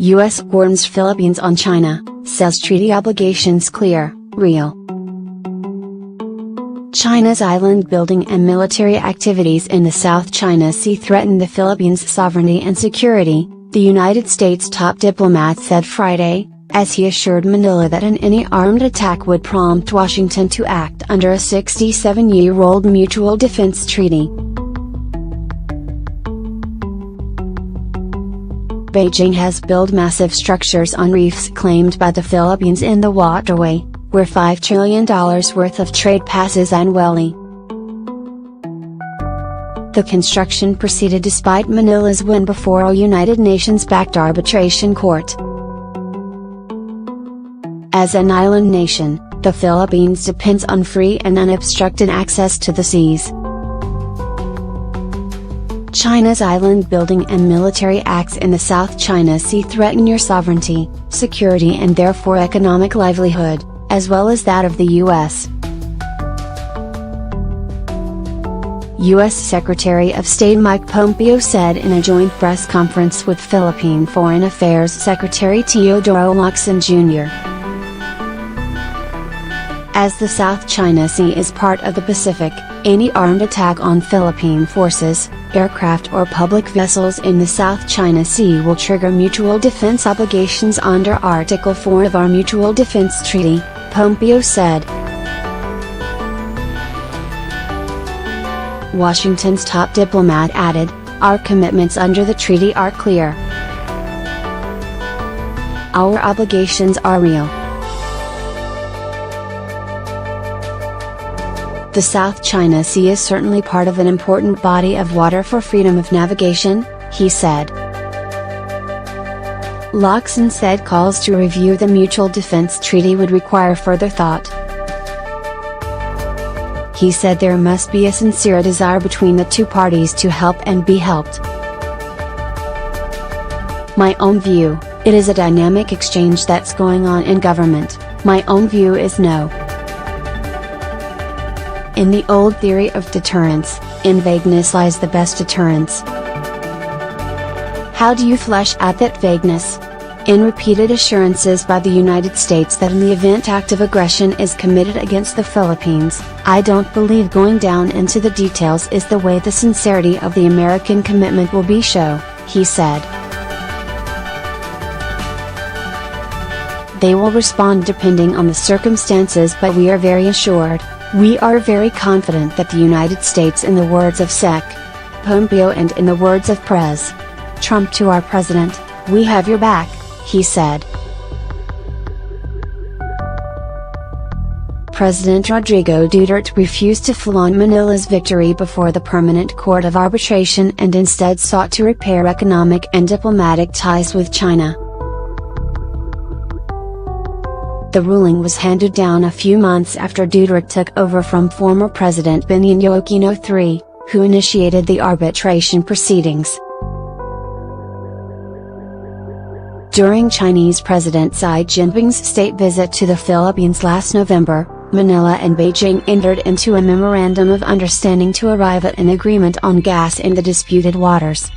U.S. warns Philippines on China, says treaty obligations clear, real. China's island building and military activities in the South China Sea threaten the Philippines' sovereignty and security, the United States top diplomat said Friday, as he assured Manila that any armed attack would prompt Washington to act under a 67-year-old mutual defense treaty. Beijing has built massive structures on reefs claimed by the Philippines in the waterway, where $5 trillion worth of trade passes annually. The construction proceeded despite Manila's win before a United Nations-backed arbitration court. As an island nation, the Philippines depends on free and unobstructed access to the seas. China's island building and military acts in the South China Sea threaten your sovereignty, security and therefore economic livelihood, as well as that of the U.S. U.S. Secretary of State Mike Pompeo said in a joint press conference with Philippine Foreign Affairs Secretary Teodoro Locsin Jr. As the South China Sea is part of the Pacific, any armed attack on Philippine forces, aircraft or public vessels in the South China Sea will trigger mutual defense obligations under Article 4 of our Mutual Defense Treaty, Pompeo said. Washington's top diplomat added, "Our commitments under the treaty are clear. Our obligations are real." The South China Sea is certainly part of an important body of water for freedom of navigation, he said. Locsin said calls to review the Mutual Defense Treaty would require further thought. He said there must be a sincere desire between the two parties to help and be helped. My own view, it is a dynamic exchange that's going on in government. My own view is no. In the old theory of deterrence, in vagueness lies the best deterrence. How do you flesh out that vagueness? In repeated assurances by the United States that in the event active aggression is committed against the Philippines, I don't believe going down into the details is the way the sincerity of the American commitment will be shown, he said. They will respond depending on the circumstances, but we are very assured. We are very confident that the United States, in the words of Sec. Pompeo and in the words of Pres. Trump to our president, we have your back, he said. President Rodrigo Duterte refused to flaunt Manila's victory before the Permanent Court of Arbitration and instead sought to repair economic and diplomatic ties with China. The ruling was handed down a few months after Duterte took over from former President Benigno Aquino III, who initiated the arbitration proceedings. During Chinese President Xi Jinping's state visit to the Philippines last November, Manila and Beijing entered into a memorandum of understanding to arrive at an agreement on gas in the disputed waters.